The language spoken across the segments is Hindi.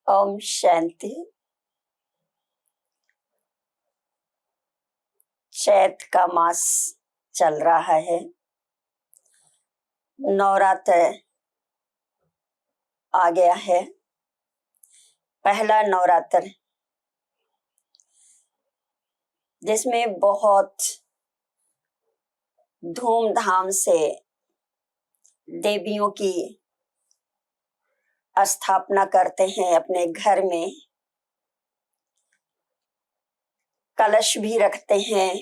ओम शांति। चैत का मास चल रहा है, नवरात्र आ गया है। पहला नवरात्र जिसमें बहुत धूमधाम से देवियों की स्थापना करते हैं। अपने घर में कलश भी रखते हैं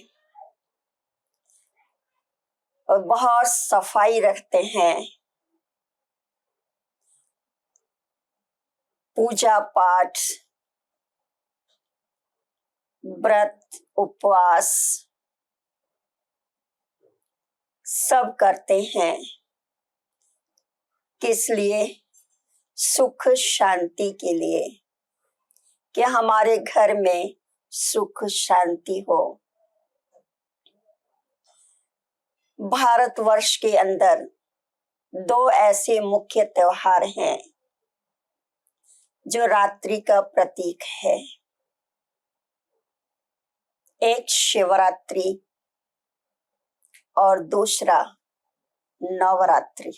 और बहुत सफाई रखते हैं। पूजा पाठ, व्रत, उपवास सब करते हैं। किस लिए? सुख शांति के लिए, कि हमारे घर में सुख शांति हो। भारतवर्ष के अंदर दो ऐसे मुख्य त्योहार हैं जो रात्रि का प्रतीक है। एक शिवरात्रि और दूसरा नवरात्रि।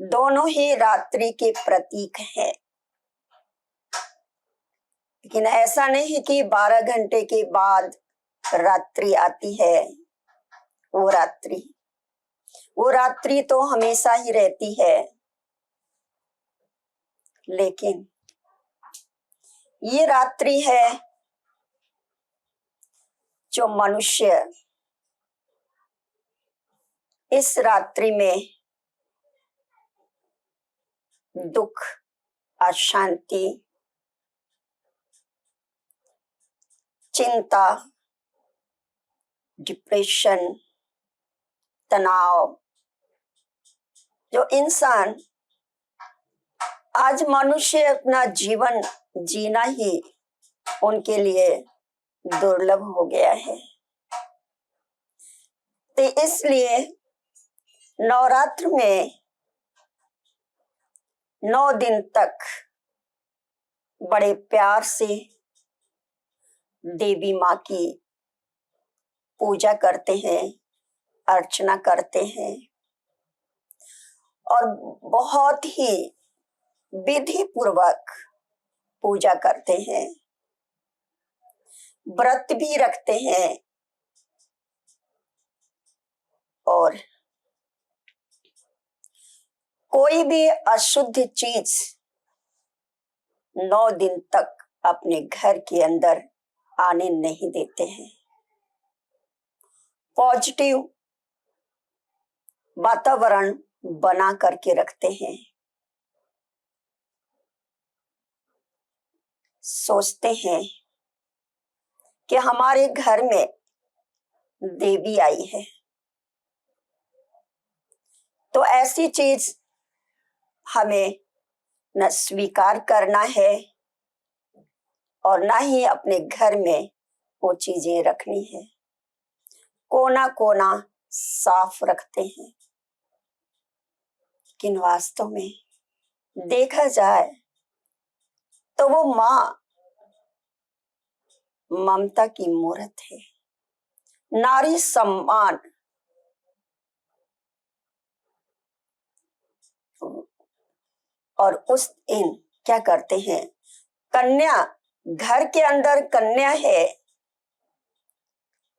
दोनों ही रात्रि के प्रतीक हैं, लेकिन ऐसा नहीं कि 12 घंटे के बाद रात्रि आती है। वो रात्रि तो हमेशा ही रहती है, लेकिन ये रात्रि है जो मनुष्य इस रात्रि में दुख, अशांति, चिंता, डिप्रेशन, तनाव, जो इंसान आज मनुष्य अपना जीवन जीना ही उनके लिए दुर्लभ हो गया है। तो इसलिए नवरात्र में 9 दिन तक बड़े प्यार से देवी माँ की पूजा करते हैं, अर्चना करते हैं और बहुत ही विधि पूर्वक पूजा करते हैं। व्रत भी रखते हैं और कोई भी अशुद्ध चीज 9 दिन तक अपने घर के अंदर आने नहीं देते हैं। पॉजिटिव वातावरण बना करके रखते हैं। सोचते हैं कि हमारे घर में देवी आई है, तो ऐसी चीज हमें न स्वीकार करना है और न ही अपने घर में वो चीजें रखनी है। कोना कोना साफ रखते हैं, लेकिन वास्तव में देखा जाए तो वो माँ ममता की मूर्त है। नारी सम्मान, और उस दिन क्या करते हैं, कन्या घर के अंदर कन्या है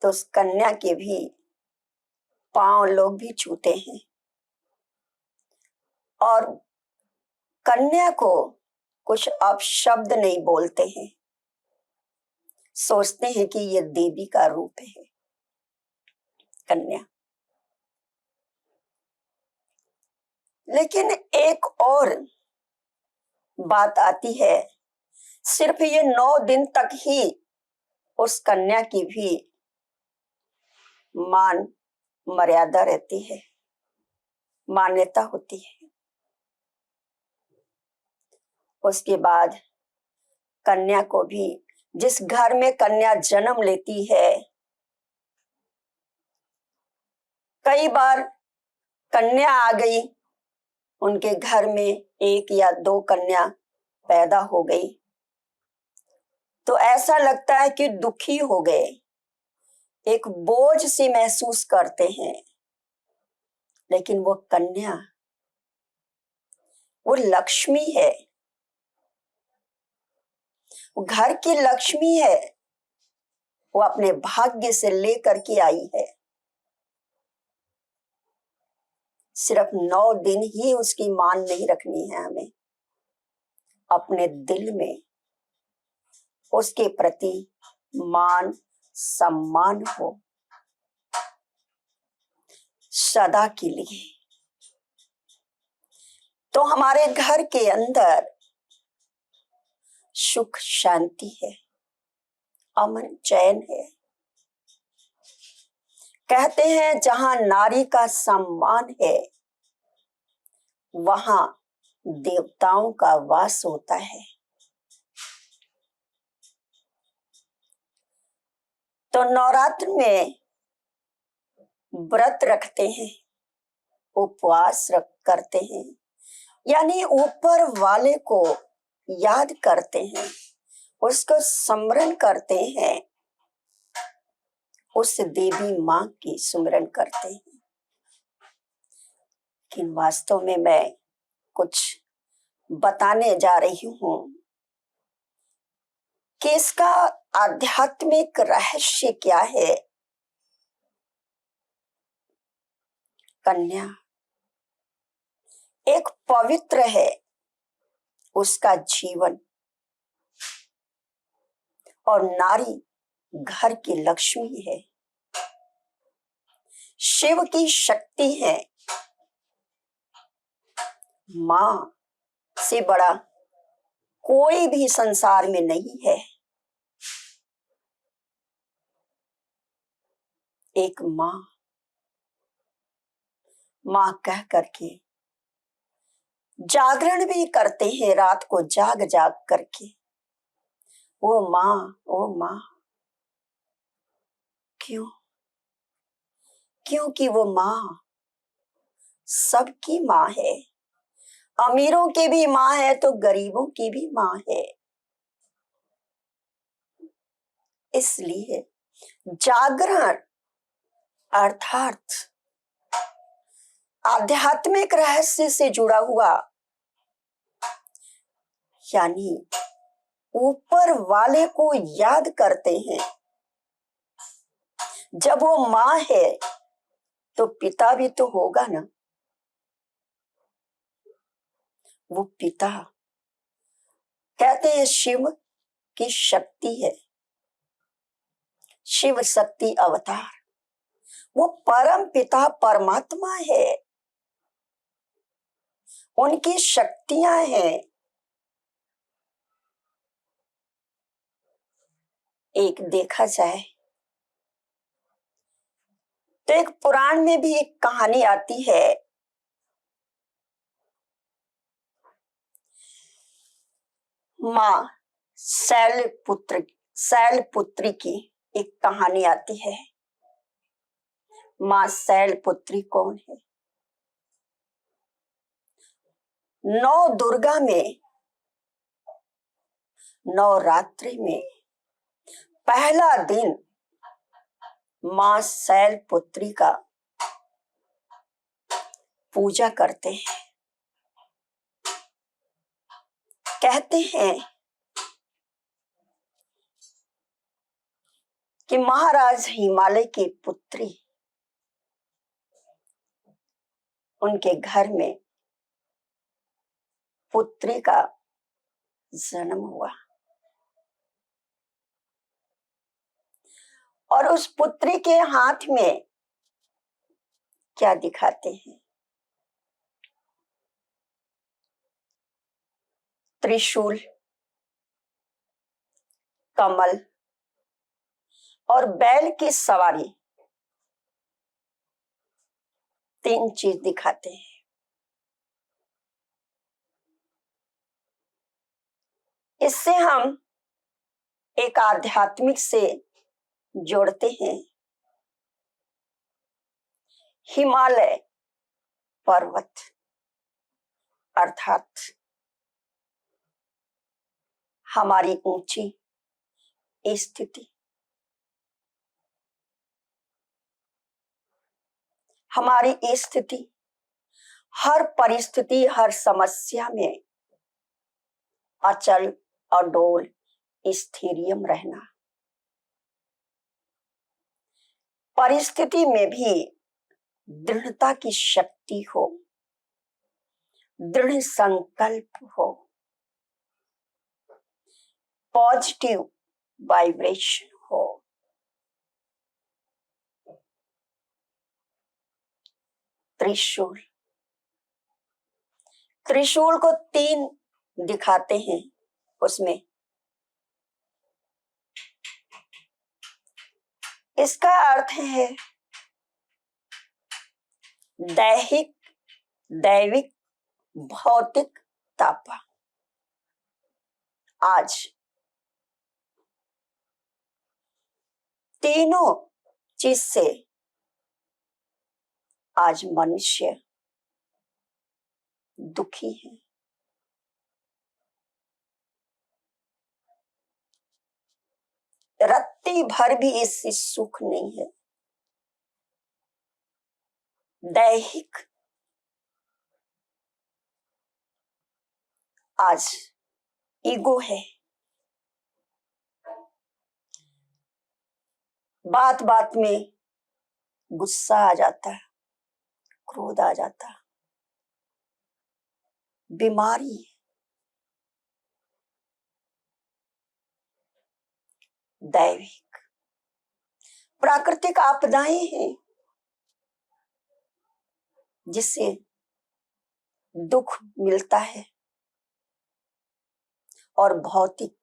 तो उस कन्या के भी पांव लोग भी छूते हैं और कन्या को कुछ अपशब्द नहीं बोलते हैं। सोचते हैं कि ये देवी का रूप है कन्या। लेकिन एक और बात आती है, सिर्फ ये 9 दिन तक ही उस कन्या की भी मान मर्यादा रहती है, मान्यता होती है। उसके बाद कन्या को भी, जिस घर में कन्या जन्म लेती है, कई बार कन्या आ गई, उनके घर में एक या दो कन्या पैदा हो गई तो ऐसा लगता है कि दुखी हो गए, एक बोझ सी महसूस करते हैं। लेकिन वो कन्या, वो लक्ष्मी है, वो घर की लक्ष्मी है। वो अपने भाग्य से लेकर के आई है। सिर्फ 9 दिन ही उसकी मान नहीं रखनी है हमें, अपने दिल में उसके प्रति मान सम्मान हो सदा के लिए। तो हमारे घर के अंदर सुख शांति है, अमन चैन है। कहते हैं जहां नारी का सम्मान है वहां देवताओं का वास होता है। तो नवरात्र में व्रत रखते हैं, उपवास करते हैं, यानी ऊपर वाले को याद करते हैं, उसको स्मरण करते हैं, उस देवी मां की सुमिरन करते हैं। लेकिन वास्तव में मैं कुछ बताने जा रही हूं कि इसका आध्यात्मिक रहस्य क्या है। कन्या एक पवित्र है, उसका जीवन, और नारी घर की लक्ष्मी है, शिव की शक्ति है। मां से बड़ा कोई भी संसार में नहीं है। एक मां मां कह करके जागरण भी करते हैं, रात को जाग जाग करके, वो मां, वो मां। क्यों? क्योंकि वो मां सबकी मां है, अमीरों की भी मां है तो गरीबों की भी मां है। इसलिए जागरण अर्थात आध्यात्मिक रहस्य से जुड़ा हुआ, यानी ऊपर वाले को याद करते हैं। जब वो मां है तो पिता भी तो होगा ना। वो पिता कहते हैं शिव की शक्ति है, शिव शक्ति अवतार, वो परम पिता परमात्मा है, उनकी शक्तियां हैं। एक देखा जाए तो एक पुराण में भी एक कहानी आती है। मां शैलपुत्री की एक कहानी आती है। मां शैलपुत्री कौन है? नौ दुर्गा में, नवरात्रि में पहला दिन मां शैलपुत्री का पूजा करते हैं। कहते हैं कि महाराज हिमालय की पुत्री, उनके घर में पुत्री का जन्म हुआ और उस पुत्री के हाथ में क्या दिखाते हैं? त्रिशूल, कमल और बैल की सवारी, 3 चीज दिखाते हैं। इससे हम एक आध्यात्मिक से जोड़ते हैं। हिमालय पर्वत अर्थात हमारी ऊंची स्थिति, हमारी स्थिति हर परिस्थिति, हर समस्या में अचल, अडोल, स्थिरियम रहना, परिस्थिति में भी दृढ़ता की शक्ति हो, दृढ़ संकल्प हो, पॉजिटिव वाइब्रेशन हो। त्रिशूल, त्रिशूल को 3 दिखाते हैं उसमें। इसका अर्थ है दैहिक, दैविक, भौतिक तापा। आज तीनों चीज से आज मनुष्य दुखी है। रत्ती भर भी इससे सुख नहीं है। दैहिक आज ईगो है, बात बात में गुस्सा आ जाता है, क्रोध आ जाता है, बीमारी है। दैविक प्राकृतिक आपदाएं हैं जिससे दुख मिलता है। और भौतिक,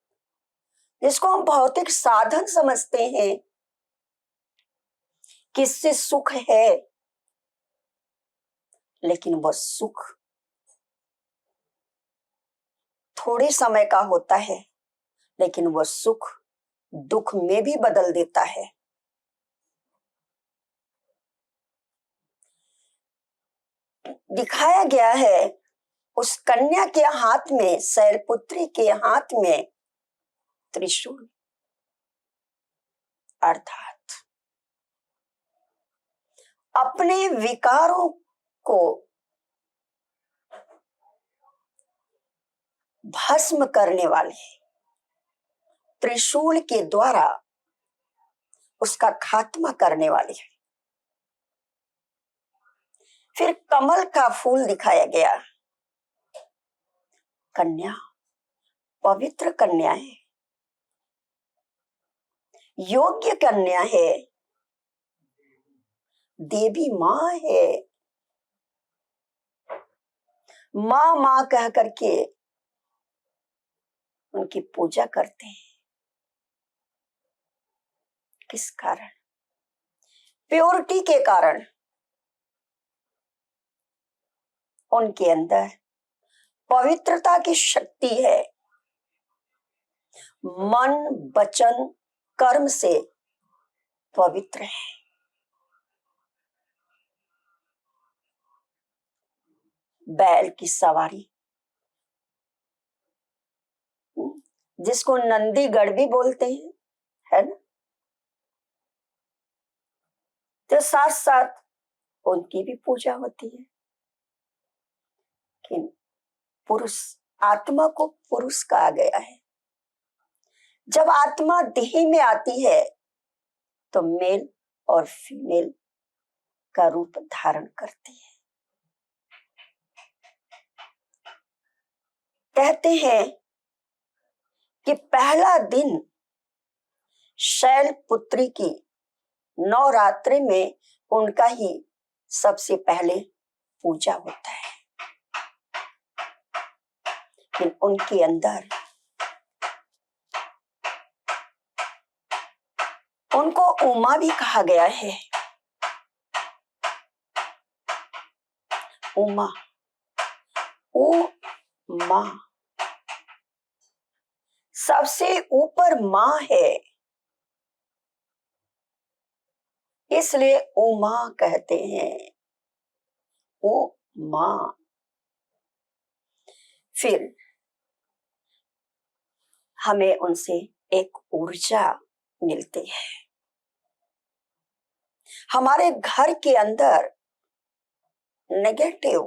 जिसको हम भौतिक साधन समझते हैं, किससे सुख है, लेकिन वह सुख थोड़े समय का होता है, लेकिन वह सुख दुख में भी बदल देता है। दिखाया गया है उस कन्या के हाथ में, शैलपुत्री के हाथ में त्रिशूल, अर्थात अपने विकारों को भस्म करने वाले त्रिशूल के द्वारा उसका खात्मा करने वाली है। फिर कमल का फूल दिखाया गया। कन्या पवित्र कन्या है, योग्य कन्या है, देवी माँ है। माँ माँ कह करके उनकी पूजा करते हैं। किस कारण? प्योरिटी के कारण। उनके अंदर पवित्रता की शक्ति है। मन, वचन, कर्म से पवित्र है। बैल की सवारी, जिसको नंदीगढ़ भी बोलते हैं, है ना, तो साथ साथ उनकी भी पूजा होती है। कि पुरुष, आत्मा को पुरुष कहा गया है। जब आत्मा देह में आती है तो मेल और फीमेल का रूप धारण करती है। कहते हैं कि पहला दिन शैलपुत्री की नवरात्रि में उनका ही सबसे पहले पूजा होता है। कि उनके अंदर, उनको उमा भी कहा गया है। उमा, माँ, सबसे ऊपर माँ है, इसलिए उमा कहते हैं। ओ माँ, फिर हमें उनसे एक ऊर्जा मिलती है। हमारे घर के अंदर नेगेटिव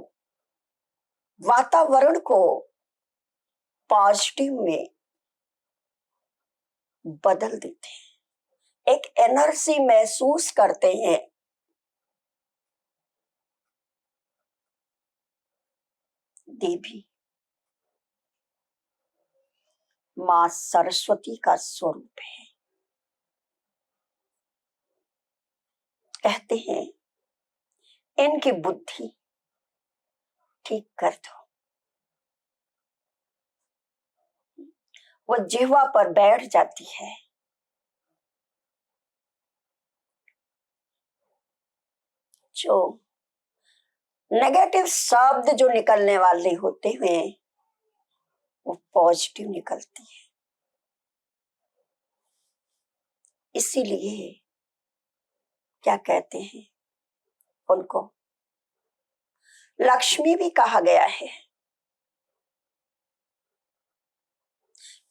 वातावरण को पॉजिटिव में बदल देते हैं, एक एनर्जी महसूस करते हैं। देवी मां सरस्वती का स्वरूप है। कहते हैं इनकी बुद्धि ठीक कर दो। वो जिह्वा पर बैठ जाती है। जो नेगेटिव शब्द जो निकलने वाले होते हैं वो पॉजिटिव निकलती है। इसीलिए क्या कहते हैं उनको लक्ष्मी भी कहा गया है।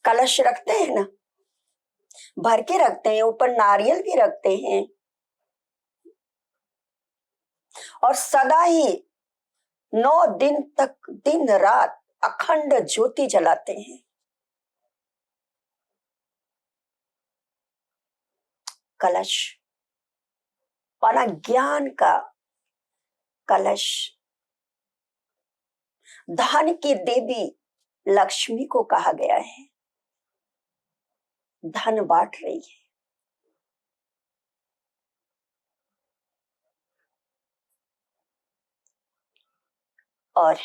कलश रखते हैं ना, भर के रखते हैं, ऊपर नारियल भी रखते हैं और सदा ही 9 दिन तक दिन रात अखंड ज्योति जलाते हैं। कलश माना ज्ञान का कलश। धन की देवी लक्ष्मी को कहा गया है। धन बांट रही है। और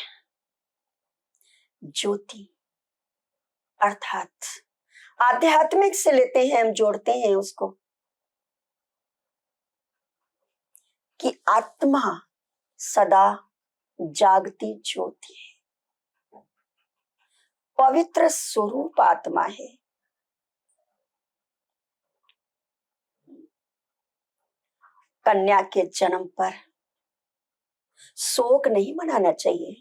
ज्योति अर्थात आध्यात्मिक से लेते हैं, हम जोड़ते हैं उसको कि आत्मा सदा जागती ज्योति है, पवित्र स्वरूप आत्मा है। कन्या के जन्म पर शोक नहीं मनाना चाहिए,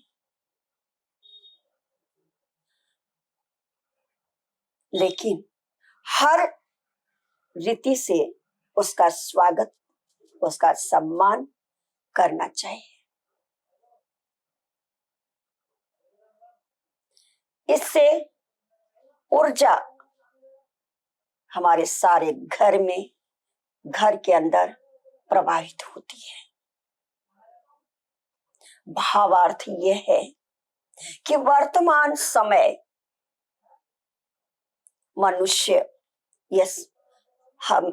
लेकिन हर रीति से उसका स्वागत, उसका सम्मान करना चाहिए। इससे ऊर्जा हमारे सारे घर में, घर के अंदर प्रवाहित होती है। भावार्थ यह है कि वर्तमान समय मनुष्य, यस, हम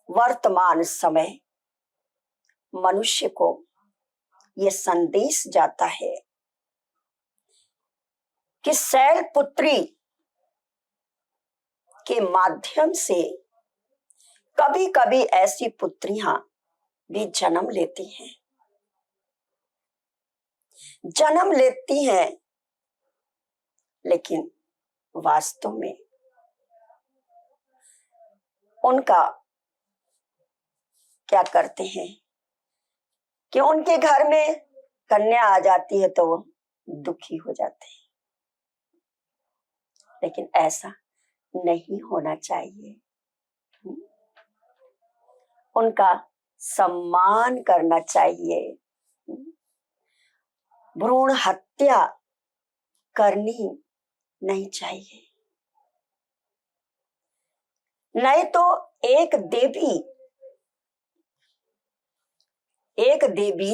वर्तमान समय मनुष्य को यह संदेश जाता है कि शैलपुत्री के माध्यम से कभी कभी ऐसी पुत्रियां भी जन्म लेती हैं, लेकिन वास्तव में उनका क्या करते हैं कि उनके घर में कन्या आ जाती है तो वो दुखी हो जाते हैं। लेकिन ऐसा नहीं होना चाहिए। उनका सम्मान करना चाहिए। भ्रूण हत्या करनी नहीं चाहिए। नहीं तो एक देवी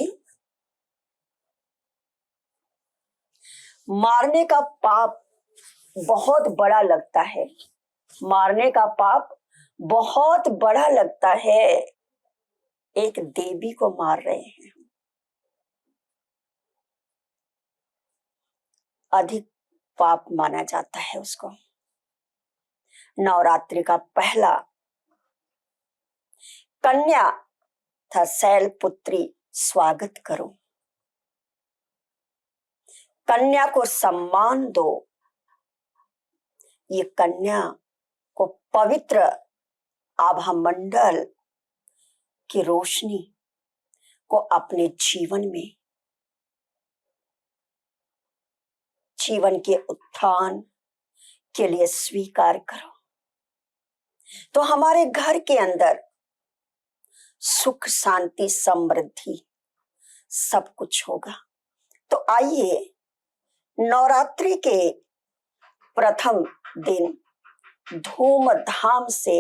मारने का पाप बहुत बड़ा लगता है, मारने का पाप बहुत बड़ा लगता है। एक देवी को मार रहे हैं, अधिक पाप माना जाता है उसको। नवरात्रि का पहला कन्या था शैलपुत्री, स्वागत करो, कन्या को सम्मान दो। ये कन्या को पवित्र आभा मंडल की रोशनी को अपने जीवन में जीवन के उत्थान के लिए स्वीकार करो, तो हमारे घर के अंदर सुख, शांति, समृद्धि सब कुछ होगा। तो आइए नवरात्रि के प्रथम दिन धूमधाम से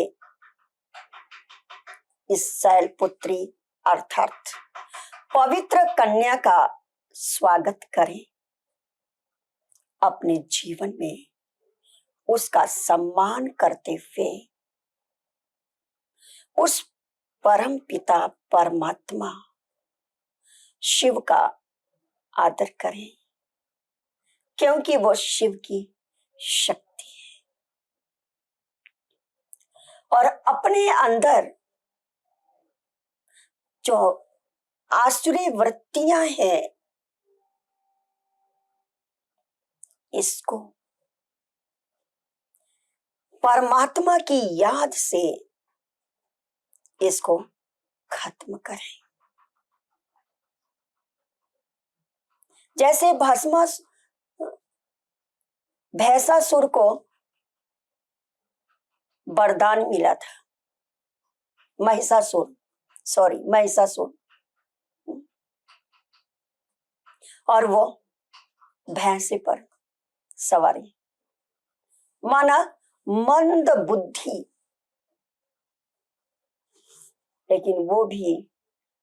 इस शैलपुत्री अर्थात पवित्र कन्या का स्वागत करें। अपने जीवन में उसका सम्मान करते हुए उस परम पिता परमात्मा शिव का आदर करें, क्योंकि वो शिव की शक्ति है। और अपने अंदर जो आसुरी वृत्तियां हैं, इसको परमात्मा की याद से इसको खत्म करें। जैसे भैंसासुर को वरदान मिला था, महिषासुर और वो भैंसे पर सवारी, माना मंद बुद्धि, लेकिन वो भी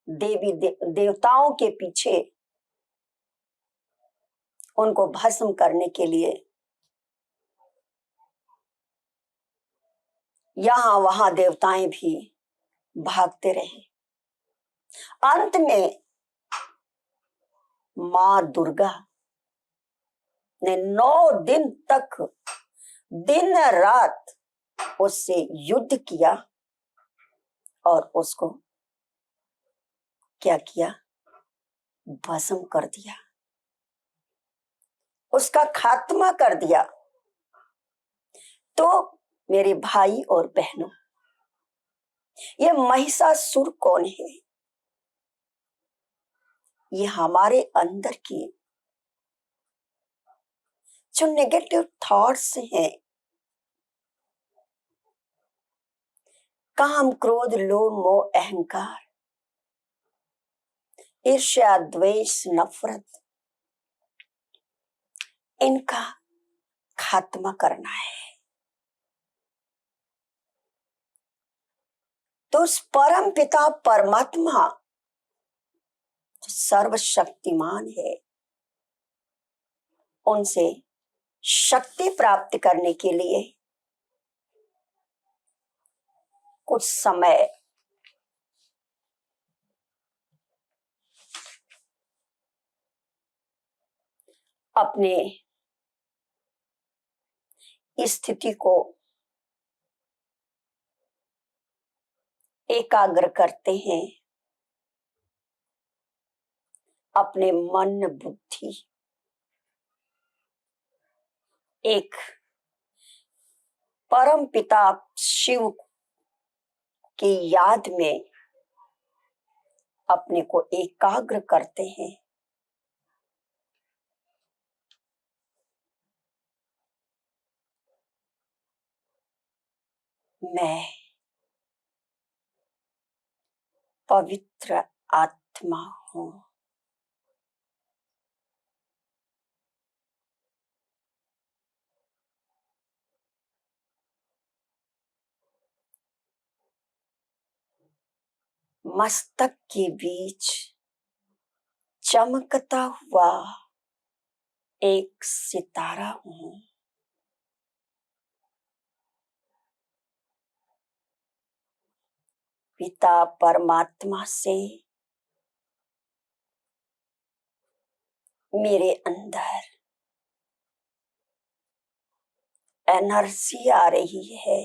देवताओं के पीछे उनको भस्म करने के लिए यहां वहां देवताएं भी भागते रहे। अंत में मां दुर्गा ने 9 दिन तक दिन रात उससे युद्ध किया और उसको क्या किया? भस्म कर दिया, उसका खात्मा कर दिया। तो मेरे भाई और बहनों, ये महिषासुर कौन है? ये हमारे अंदर की जो नेगेटिव थॉट्स हैं, काम, क्रोध, लोभ, मोह, अहंकार, ईर्ष्या, द्वेष, नफरत, इनका खात्मा करना है। तो उस परम पिता परमात्मा जो सर्वशक्तिमान है, उनसे शक्ति प्राप्त करने के लिए कुछ समय अपने स्थिति को एकाग्र करते हैं। अपने मन बुद्धि एक परम पिता शिव की याद में अपने को एकाग्र करते हैं। मैं पवित्र आत्मा हूं। मस्तक के बीच चमकता हुआ एक सितारा हूं। पिता परमात्मा से मेरे अंदर एनर्जी आ रही है।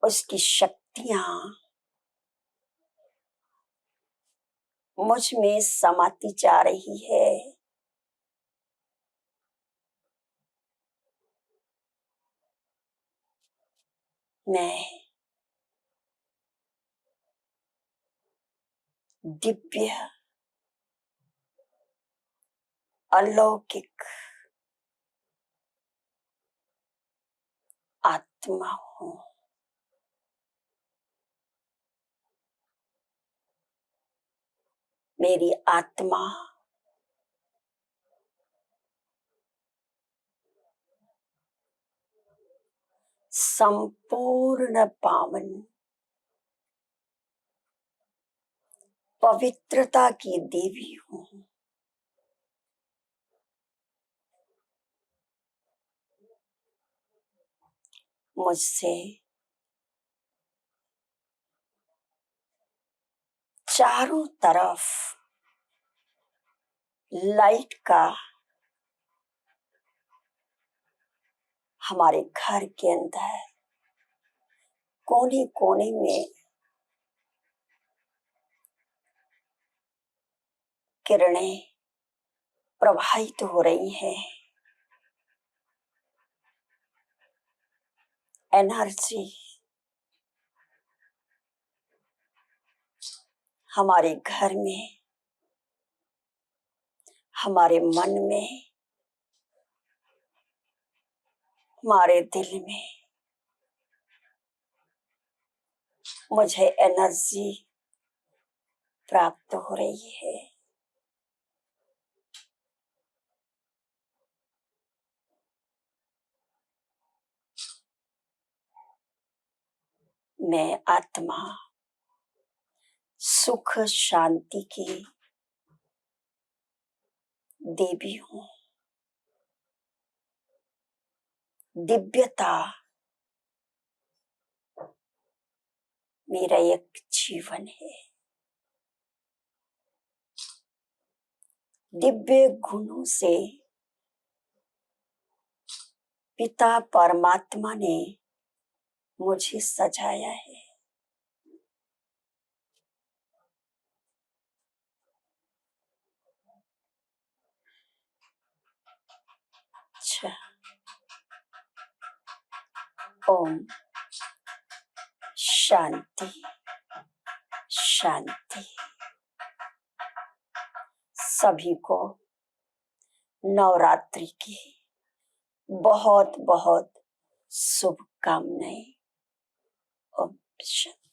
उसकी शक्तियां मुझ में समाती जा रही है। मैं दिव्य अलौकिक आत्मा हूं। मेरी आत्मा संपूर्ण पावन पवित्रता की देवी हूं। मुझसे चारों तरफ लाइट का हमारे घर के अंदर कोने कोने में किरणें प्रवाहित हो रही हैं। एनर्जी हमारे घर में, हमारे मन में, हमारे दिल में मुझे एनर्जी प्राप्त हो रही है। मैं आत्मा सुख शांति की देवी हूं। दिव्यता मेरा एक जीवन है। दिव्य गुणों से पिता परमात्मा ने मुझे सजाया है। अच्छा, ओम शांति शांति। सभी को नवरात्रि की बहुत बहुत शुभकामनाएं। ओम शांति।